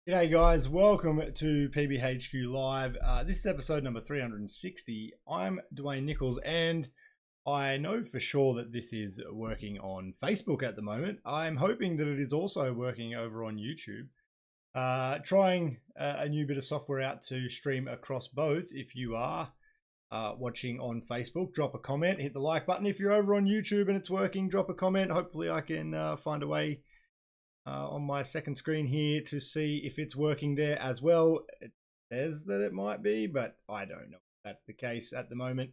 G'day guys, welcome to PBHQ Live. This is episode number 360. I'm Dwayne Nichols and I know for sure that this is working on Facebook at the moment. I'm hoping that it is also working over on YouTube. Trying a new bit of software out to stream across both. If you are watching on Facebook, drop a comment, hit the like button. If you're over on YouTube and it's working, drop a comment. Hopefully I can find a way on my second screen here to see if it's working there as well. It says that it might be, but I don't know if that's the case at the moment.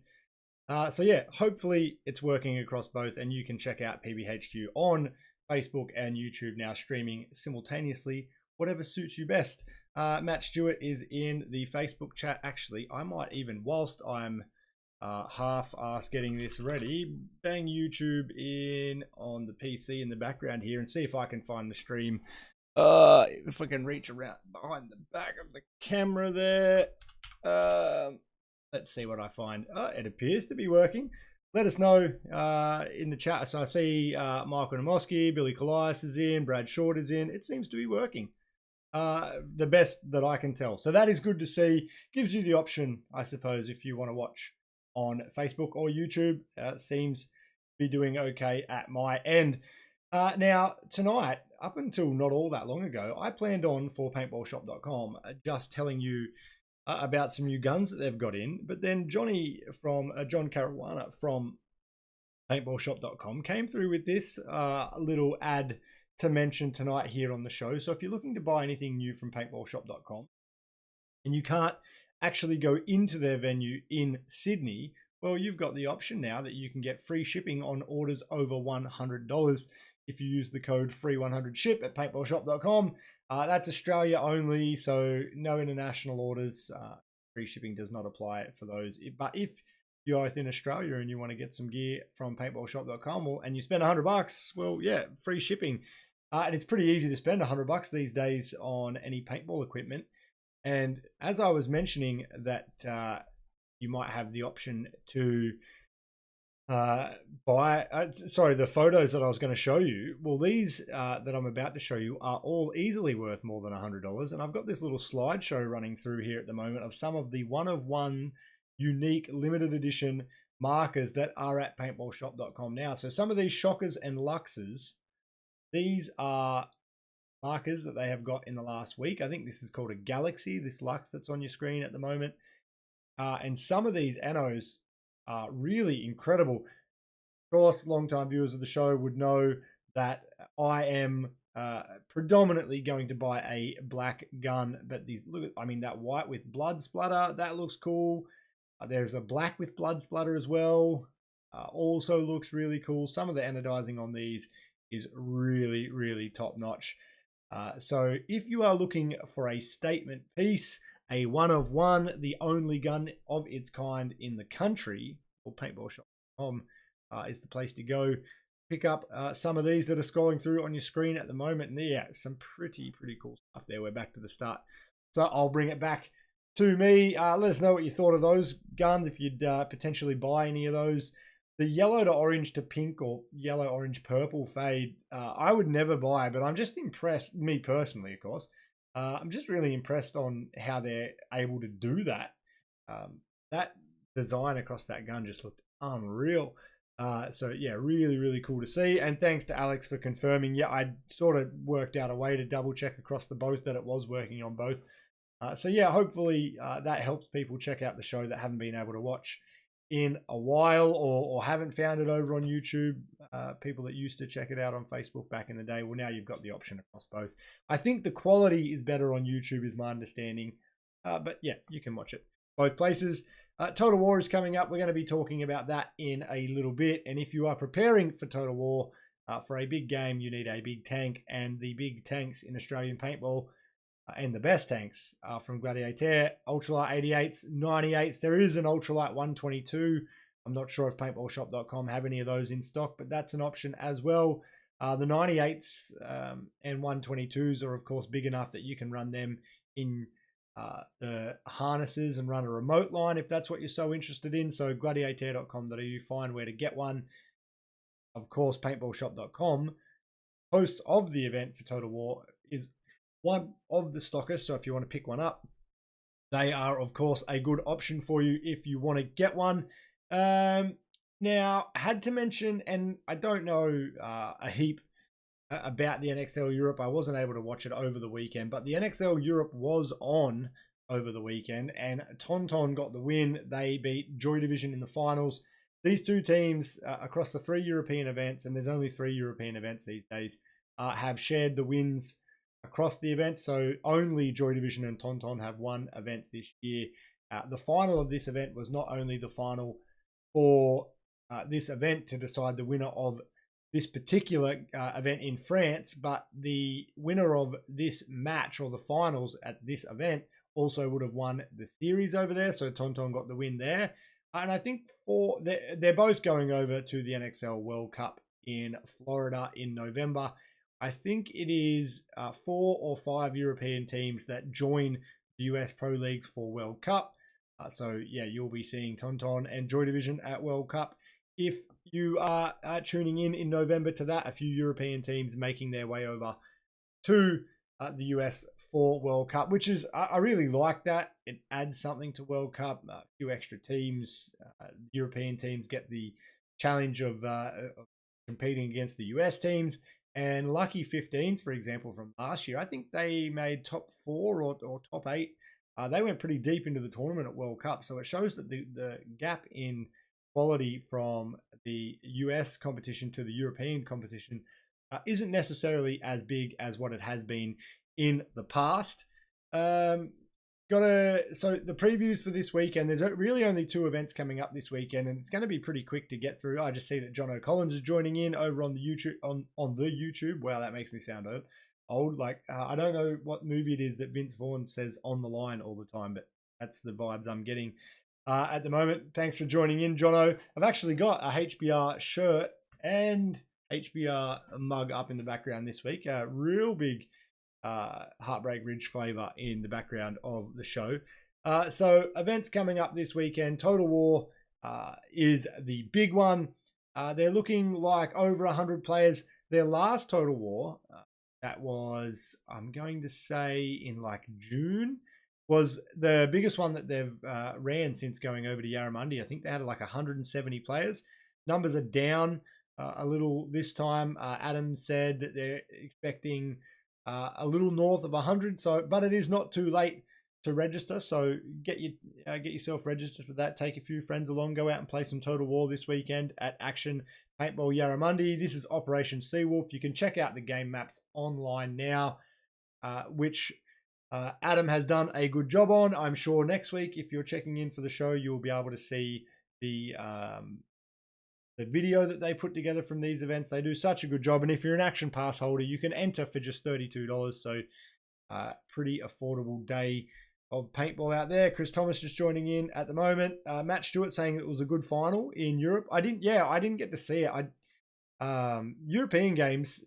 So yeah, hopefully it's working across both, and you can check out PBHQ on Facebook and YouTube now, streaming simultaneously, whatever suits you best. Matt Stewart is in the Facebook chat. Actually, I might even, whilst I'm half-ass getting this ready, bang YouTube in on the PC in the background here and see if I can find the stream. If I can reach around behind the back of the camera there. Let's see what I find. It appears to be working. Let us know in the chat. So I see Michael Namoski, Billy Colias is in, Brad Short is in. It seems to be working. The best that I can tell. So that is good to see. Gives you the option, I suppose, if you want to watch on Facebook or YouTube. Seems to be doing okay at my end. Now, tonight, up until not all that long ago, I planned on for paintballshop.com just telling you about some new guns that they've got in. But then Johnny from John Caruana from paintballshop.com came through with this little ad to mention tonight here on the show. So if you're looking to buy anything new from paintballshop.com and you can't actually go into their venue in Sydney, well, you've got the option now that you can get free shipping on orders over $100 if you use the code FREE100SHIP at paintballshop.com. That's Australia only, so no international orders. Free shipping does not apply for those. But if you're within Australia and you want to get some gear from paintballshop.com and you spend $100, well, yeah, free shipping. And it's pretty easy to spend $100 these days on any paintball equipment. And as I was mentioning that you might have the option to buy, the photos that I was going to show you, well, these that I'm about to show you are all easily worth more than $100. And I've got this little slideshow running through here at the moment of some of the one-of-one unique limited edition markers that are at paintballshop.com now. So some of these Shockers and Luxes, these are markers that they have got in the last week. I think this is called a Galaxy, this Lux that's on your screen at the moment. And some of these Anos are really incredible. Of course, long-time viewers of the show would know that I am predominantly going to buy a black gun, but these, look at, I mean, that white with blood splatter, that looks cool. There's a black with blood splatter as well. Also looks really cool. Some of the anodizing on these is really, really top notch. So if you are looking for a statement piece, a one-of-one, the only gun of its kind in the country, or paintballshop.com is the place to go. Pick up some of these that are scrolling through on your screen at the moment. And yeah, some pretty cool stuff there. We're back to the start. So I'll bring it back to me. Let us know what you thought of those guns, if you'd potentially buy any of those. The yellow to orange to pink or yellow, orange, purple fade, I would never buy, but I'm just impressed, me personally, of course. I'm just really impressed on how they're able to do that. That design across that gun just looked unreal. So yeah, really cool to see. And thanks to Alex for confirming. Yeah, I sort of worked out a way to double check across the both that it was working on both. So yeah, hopefully that helps people check out the show that haven't been able to watch in a while or haven't found it over on YouTube. People that used to check it out on Facebook back in the day, well, now you've got the option across both. I think the quality is better on YouTube is my understanding, but yeah, you can watch it both places. Total War is coming up. We're going to be talking about that in a little bit. And if you are preparing for Total War for a big game, you need a big tank, and the big tanks in Australian paintball and the best tanks are from Gladiator, Ultralight 88s, 98s. There is an Ultralight 122. I'm not sure if paintballshop.com have any of those in stock, but that's an option as well. The 98s and 122s are, of course, big enough that you can run them in the harnesses and run a remote line if that's what you're so interested in. So gladiator.com.au, find where to get one. Of course, paintballshop.com, hosts of the event for Total War, is one of the stockers. So if you want to pick one up, they are, of course, a good option for you if you want to get one. Now, had to mention, and I don't know a heap about the NXL Europe. I wasn't able to watch it over the weekend, but the NXL Europe was on over the weekend, and TonTon got the win. They beat Joy Division in the finals. These two teams across the 3 European events, and there's only 3 European events these days, have shared the wins across the events. So only Joy Division and TonTon have won events this year. The final of this event was not only the final for this event to decide the winner of this particular event in France, but the winner of this match or the finals at this event also would have won the series over there. So TonTon got the win there. And I think they're both going over to the NXL World Cup in Florida in November. I think it is 4 or 5 European teams that join the US Pro Leagues for World Cup. So yeah, you'll be seeing TonTon and Joy Division at World Cup. If you are tuning in November to that, a few European teams making their way over to the US for World Cup, which is, I really like that. It adds something to World Cup. A few extra teams, European teams get the challenge of competing against the US teams. And Lucky 15s, for example, from last year, I think they made top 4 or top 8. They went pretty deep into the tournament at World Cup. So it shows that the gap in quality from the US competition to the European competition isn't necessarily as big as what it has been in the past. So the previews for this weekend, there's really only 2 events coming up this weekend, and it's going to be pretty quick to get through. I just see that John O'Collins is joining in over on the YouTube on the YouTube. Wow, that makes me sound old. Like I don't know what movie it is that Vince Vaughn says on the line all the time, but that's the vibes I'm getting at the moment. Thanks for joining in, Jono. I've actually got a HBR shirt and HBR mug up in the background this week. Real big Heartbreak Ridge flavor in the background of the show. So events coming up this weekend. Total War is the big one. They're looking like over 100 players. Their last Total War, that was, I'm going to say in like June, was the biggest one that they've ran since going over to Yarramundi. I think they had like 170 players. Numbers are down a little this time. Adam said that they're expecting a little north of 100. So, but it is not too late to register. So get yourself registered for that. Take a few friends along. Go out and play some Total War this weekend at Action Paintball Yarramundi. This is Operation Seawolf. You can check out the game maps online now, which Adam has done a good job on. I'm sure next week, if you're checking in for the show, you'll be able to see the video that they put together from these events. They do such a good job. And if you're an Action Pass holder, you can enter for just $32. So pretty affordable day of paintball out there. Chris Thomas just joining in at the moment. Matt Stewart saying it was a good final in Europe. I didn't get to see it. European games,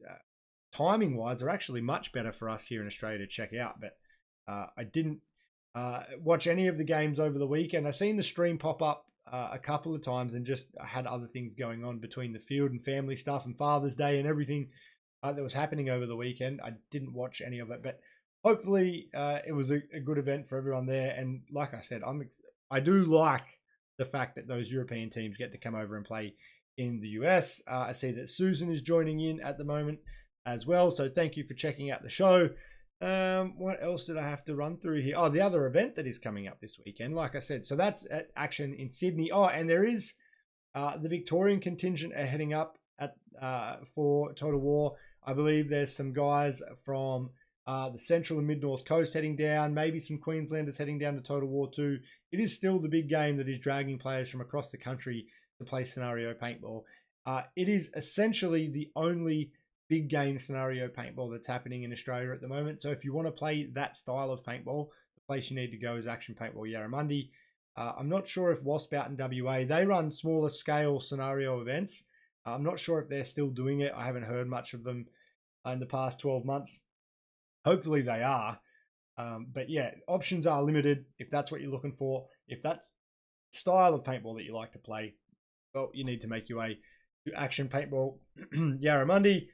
timing wise, are actually much better for us here in Australia to check out. But I didn't watch any of the games over the weekend. I seen the stream pop up a couple of times, and just I had other things going on between the field and family stuff and Father's Day and everything that was happening over the weekend. I didn't watch any of it, but hopefully it was a good event for everyone there. And like I said, I do like the fact that those European teams get to come over and play in the US. I see that Susan is joining in at the moment as well, so thank you for checking out the show. What else did I have to run through here? Oh, the other event that is coming up this weekend, like I said. So that's at Action in Sydney. Oh, and there is the Victorian contingent are heading up at for Total War. I believe there's some guys from the Central and Mid-North Coast heading down. Maybe some Queenslanders heading down to Total War 2. It is still the big game that is dragging players from across the country to play scenario paintball. It is essentially the only big game scenario paintball that's happening in Australia at the moment. So if you want to play that style of paintball, the place you need to go is Action Paintball Yarramundi. I'm not sure if Wasp out in WA, they run smaller scale scenario events. I'm not sure if they're still doing it. I haven't heard much of them in the past 12 months. Hopefully they are. But yeah, options are limited if that's what you're looking for. If that's style of paintball that you like to play, well, you need to make your way to Action Paintball Yarramundi.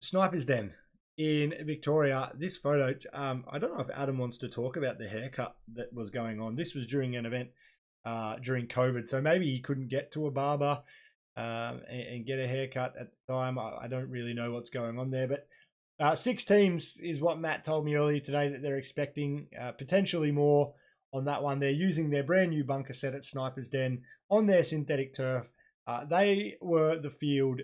Sniper's Den. in Victoria. This photo, I don't know if Adam wants to talk about the haircut that was going on. This was during an event during COVID, so maybe he couldn't get to a barber and get a haircut at the time. I don't really know what's going on there, but 6 teams is what Matt told me earlier today that they're expecting, potentially more on that one. They're using their brand new bunker set at Sniper's Den on their synthetic turf. They were the field,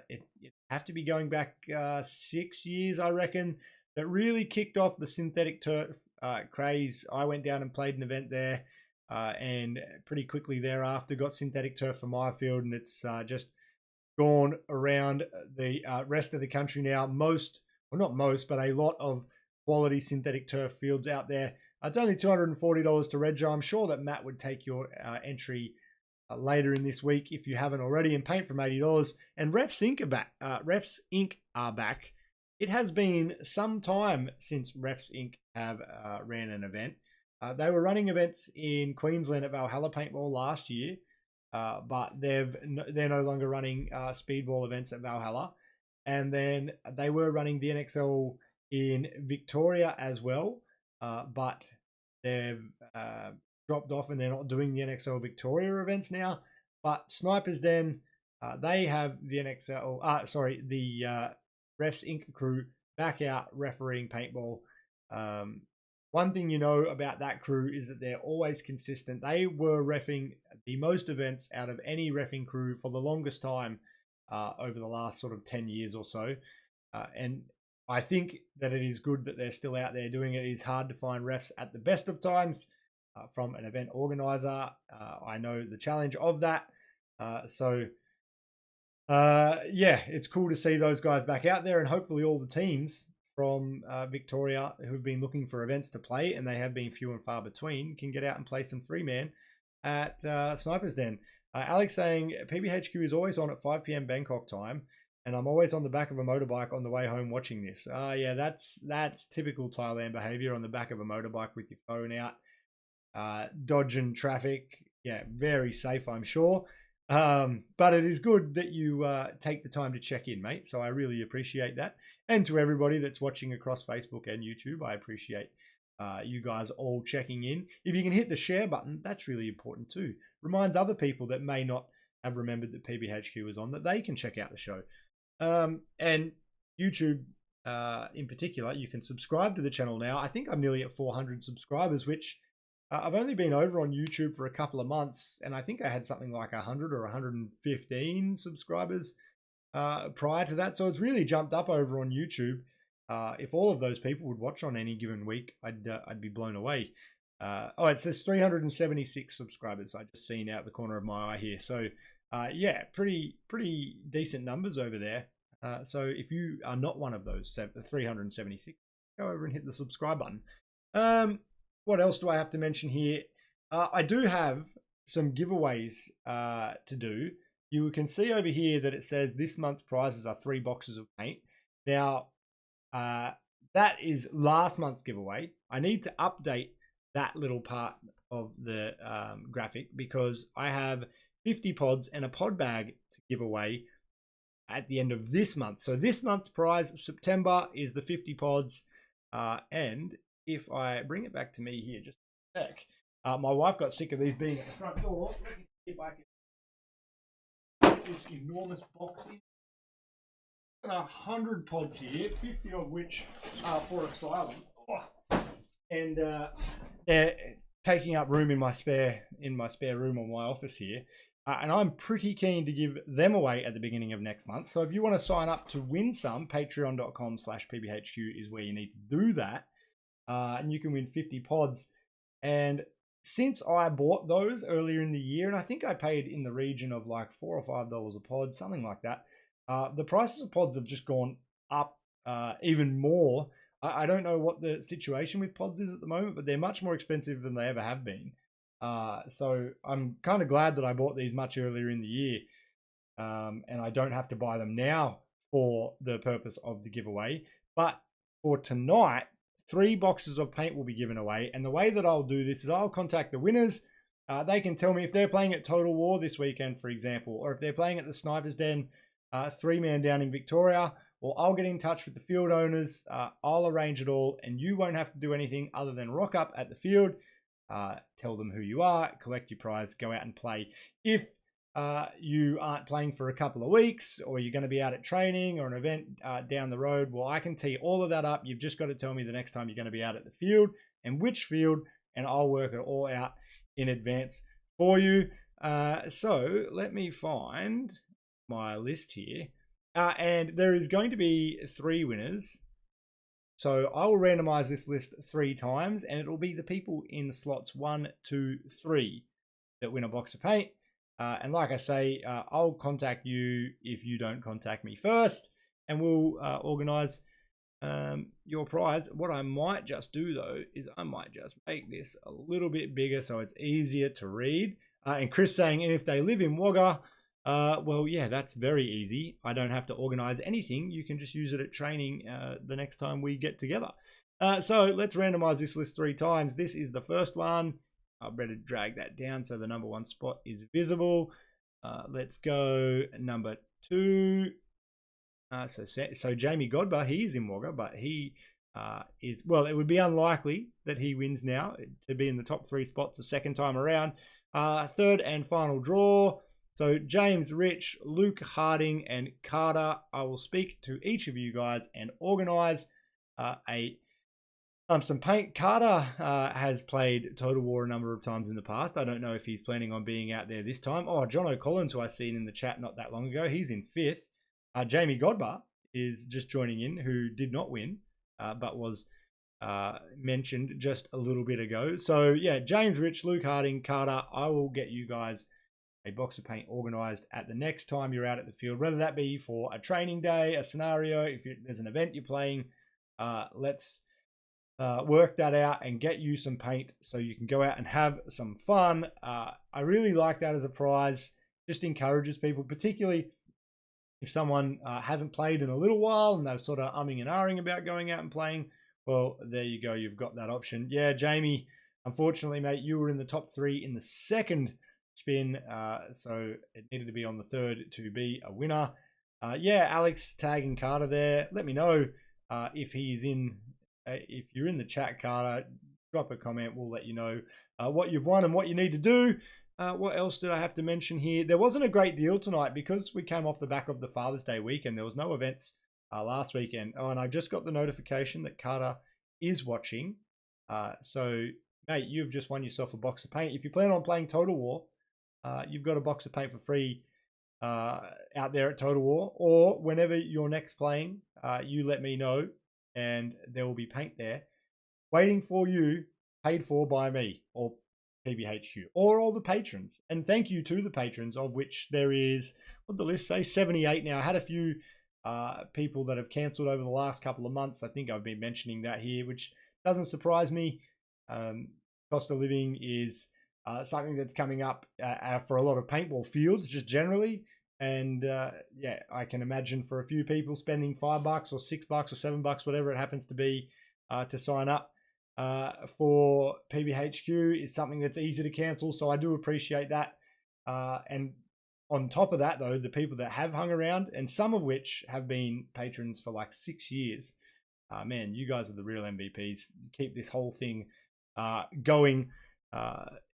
it have to be going back 6 years, I reckon, that really kicked off the synthetic turf craze. I went down and played an event there, and pretty quickly thereafter got synthetic turf for my field, and it's just gone around the rest of the country now. Not most, but a lot of quality synthetic turf fields out there. It's only $240 to register. I'm sure that Matt would take your entry later in this week if you haven't already, and paint from $80. And Refs Inc. are back. It has been some time since Refs Inc. have ran an event. They were running events in Queensland at Valhalla Paintball last year, but they're no longer running speedball events at Valhalla. And then they were running the NXL in Victoria as well, but they've dropped off and they're not doing the NXL Victoria events now. But Snipers Den, they have the the Refs Inc. crew back out refereeing paintball. One thing you know about that crew is that they're always consistent. They were reffing the most events out of any reffing crew for the longest time over the last sort of 10 years or so. And I think that it is good that they're still out there doing it. It is hard to find refs at the best of times from an event organizer. I know the challenge of that. Yeah, it's cool to see those guys back out there, and hopefully all the teams from Victoria who've been looking for events to play, and they have been few and far between, can get out and play some 3-man at Sniper's Den. Alex saying PBHQ is always on at 5 p.m. Bangkok time, and I'm always on the back of a motorbike on the way home watching this. Yeah, that's typical Thailand behavior, on the back of a motorbike with your phone out, dodging traffic. Yeah, very safe, I'm sure. But it is good that you take the time to check in, mate. So I really appreciate that. And to everybody that's watching across Facebook and YouTube, I appreciate you guys all checking in. If you can hit the share button, that's really important too. Reminds other people that may not have remembered that PBHQ is on, that they can check out the show. And YouTube in particular, you can subscribe to the channel now. I think I'm nearly at 400 subscribers, which I've only been over on YouTube for a couple of months, and I think I had something like 100 or 115 subscribers prior to that. So it's really jumped up over on YouTube. If all of those people would watch on any given week, I'd be blown away. Oh, it says 376 subscribers. I just seen out the corner of my eye here. So yeah, pretty decent numbers over there. So if you are not one of those 376, go over and hit the subscribe button. What else do I have to mention here? I do have some giveaways to do. You can see over here that it says this month's prizes are 3 boxes of paint. Now, that is last month's giveaway. I need to update that little part of the graphic, because I have 50 pods and a pod bag to give away at the end of this month. So this month's prize, September, is the 50 pods. And if I bring it back to me here just a sec, my wife got sick of these being at the front door. Let me see if I can get this enormous box in. 100 pods here, 50 of which are for asylum. And they're taking up room in my spare room on my office here. And I'm pretty keen to give them away at the beginning of next month. So if you want to sign up to win some, patreon.com/PBHQ is where you need to do that. And you can win 50 pods. And since I bought those earlier in the year, and I think I paid in the region of like $4 or $5 a pod, something like that, the prices of pods have just gone up even more. I don't know what the situation with pods is at the moment, but they're much more expensive than they ever have been. So I'm kind of glad that I bought these much earlier in the year, and I don't have to buy them now for the purpose of the giveaway. But for tonight, 3 boxes of paint will be given away. And the way that I'll do this is I'll contact the winners. They can tell me if they're playing at Total War this weekend, for example, or if they're playing at the Sniper's Den 3-man down in Victoria, or I'll get in touch with the field owners. I'll arrange it all, and you won't have to do anything other than rock up at the field, tell them who you are, collect your prize, go out and play. If you aren't playing for a couple of weeks, or you're going to be out at training or an event down the road, well, I can tee all of that up. You've just got to tell me the next time you're going to be out at the field and which field, and I'll work it all out in advance for you. So let me find my list here. And there is going to be 3 winners. So I will randomize this list 3 times, and it will be the people in slots 1, 2, 3 that win a box of paint. And like I say, I'll contact you if you don't contact me first, and we'll organize your prize. What I might just do though is I might just make this a little bit bigger so it's easier to read. And Chris saying, and if they live in Wagga, well, yeah, that's very easy. I don't have to organize anything. You can just use it at training the next time we get together. So let's randomize this list 3 times. This is the first one. I better drag that down so the number 1 spot is visible. Let's go number 2. So Jamie Godber, he is in Wagga, but he is, well, it would be unlikely that he wins now to be in the top 3 spots the second time around. Third and final draw. So James, Rich, Luke, Harding, and Carter. I will speak to each of you guys and organize some paint. Carter has played Total War a number of times in the past. I don't know if he's planning on being out there this time. Oh, John O'Collins, who I seen in the chat not that long ago, he's in 5th. Jamie Godber is just joining in, who did not win, but was mentioned just a little bit ago. So yeah, James, Rich, Luke, Harding, Carter, I will get you guys a box of paint organized at the next time you're out at the field, whether that be for a training day, a scenario, if there's an event you're playing. Let's work that out and get you some paint so you can go out and have some fun. I really like that as a prize. Just encourages people, particularly if someone hasn't played in a little while and they're sort of umming and ahhing about going out and playing. Well, there you go. You've got that option. Yeah, Jamie, unfortunately, mate, you were in the top 3 in the second spin, so it needed to be on the 3rd to be a winner. Yeah, Alex tagging Carter there. Let me know if he's in. If you're in the chat, Carter, drop a comment. We'll let you know what you've won and what you need to do. What else did I have to mention here? There wasn't a great deal tonight because we came off the back of the Father's Day weekend. There was no events last weekend. Oh, and I just got the notification that Carter is watching. So, mate, you've just won yourself a box of paint. If you plan on playing Total War, you've got a box of paint for free out there at Total War. Or whenever you're next playing, you let me know, and there will be paint there waiting for you, paid for by me or PBHQ or all the patrons. And thank you to the patrons, of which there is, what did the list say, 78 now. I had a few people that have cancelled over the last couple of months. I think I've been mentioning that here, which doesn't surprise me. Cost of living is something that's coming up for a lot of paintball fields just generally. And yeah, I can imagine for a few people spending $5 or $6 or $7, whatever it happens to be, to sign up for PBHQ is something that's easy to cancel. So I do appreciate that. And on top of that, though, the people that have hung around, and some of which have been patrons for like 6 years, man, you guys are the real MVPs. Keep this whole thing going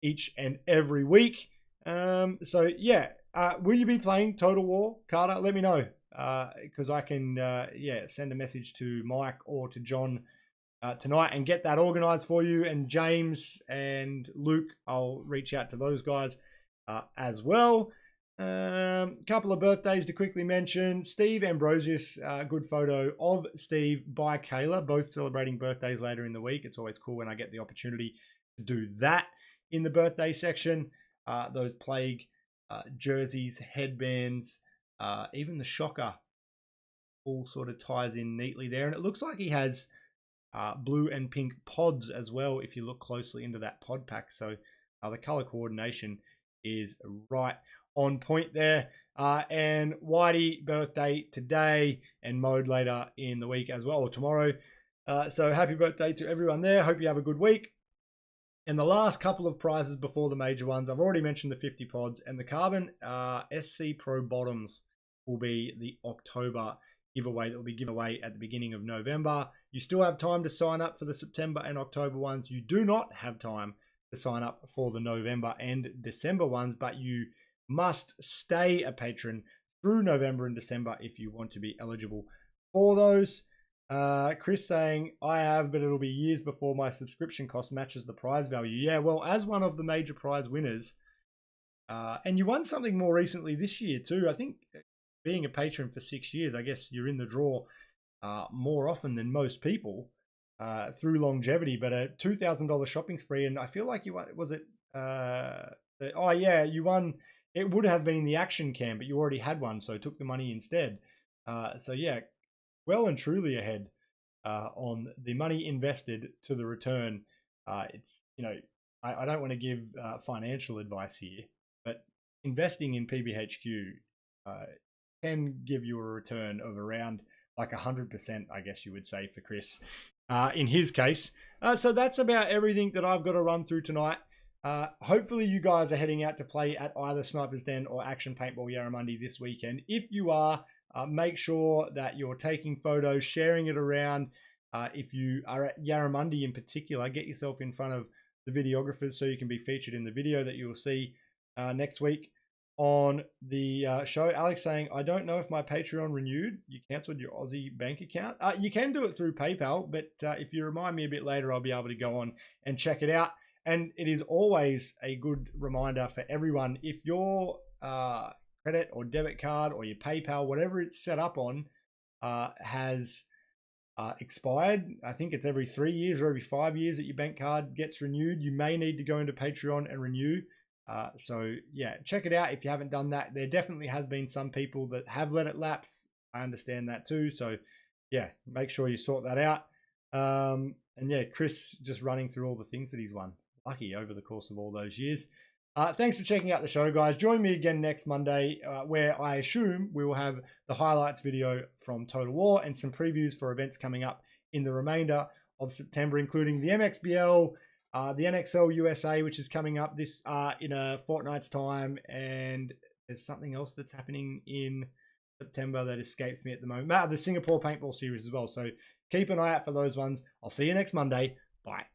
each and every week. So yeah, will you be playing Total War, Carter? Let me know, because I can yeah, send a message to Mike or to John tonight and get that organized for you. And James and Luke, I'll reach out to those guys as well. Couple of birthdays to quickly mention. Steve Ambrosius, good photo of Steve by Kayla, both celebrating birthdays later in the week. It's always cool when I get the opportunity to do that in the birthday section. Those plague jerseys, headbands, even the shocker all sort of ties in neatly there. And it looks like he has blue and pink pods as well if you look closely into that pod pack. So the color coordination is right on point there. And Whitey, birthday today, and Mode later in the week as well, or tomorrow. So happy birthday to everyone there. Hope you have a good week. And the last couple of prizes before the major ones, I've already mentioned the 50 pods, and the Carbon SC Pro bottoms will be the October giveaway that will be given away at the beginning of November. You still have time to sign up for the September and October ones. You do not have time to sign up for the November and December ones, but you must stay a patron through November and December if you want to be eligible for those. Chris saying, I have, but it'll be years before my subscription cost matches the prize value. Yeah, well, as one of the major prize winners, and you won something more recently this year too. I think being a patron for 6 years, I guess you're in the draw more often than most people through longevity. But a $2,000 shopping spree, and I feel like you won, was it? Oh yeah, you won. It would have been the action cam, but you already had one, so took the money instead. So yeah, well and truly ahead on the money invested to the return. It's, you know, I don't want to give financial advice here, but investing in PBHQ can give you a return of around like 100%, I guess you would say, for Chris in his case. So that's about everything that I've got to run through tonight. Hopefully you guys are heading out to play at either Sniper's Den or Action Paintball Yarramundi this weekend. If you are, make sure that you're taking photos, sharing it around. If you are at Yarramundi in particular, get yourself in front of the videographers so you can be featured in the video that you will see next week on the show. Alex saying, I don't know if my Patreon renewed. You cancelled your Aussie bank account. You can do it through PayPal, but if you remind me a bit later, I'll be able to go on and check it out. And it is always a good reminder for everyone, if your credit or debit card or your PayPal, whatever it's set up on, has expired. I think it's every 3 years or every 5 years that your bank card gets renewed. You may need to go into Patreon and renew. So yeah, check it out if you haven't done that. There definitely has been some people that have let it lapse. I understand that too. So yeah, make sure you sort that out. And yeah, Chris just running through all the things that he's won. Lucky over the course of all those years. Thanks for checking out the show, guys. Join me again next Monday, where I assume we will have the highlights video from Total War and some previews for events coming up in the remainder of September, including the MXBL, the NXL USA, which is coming up this in a fortnight's time, and there's something else that's happening in September that escapes me at the moment. The Singapore Paintball Series as well. So keep an eye out for those ones. I'll see you next Monday. Bye.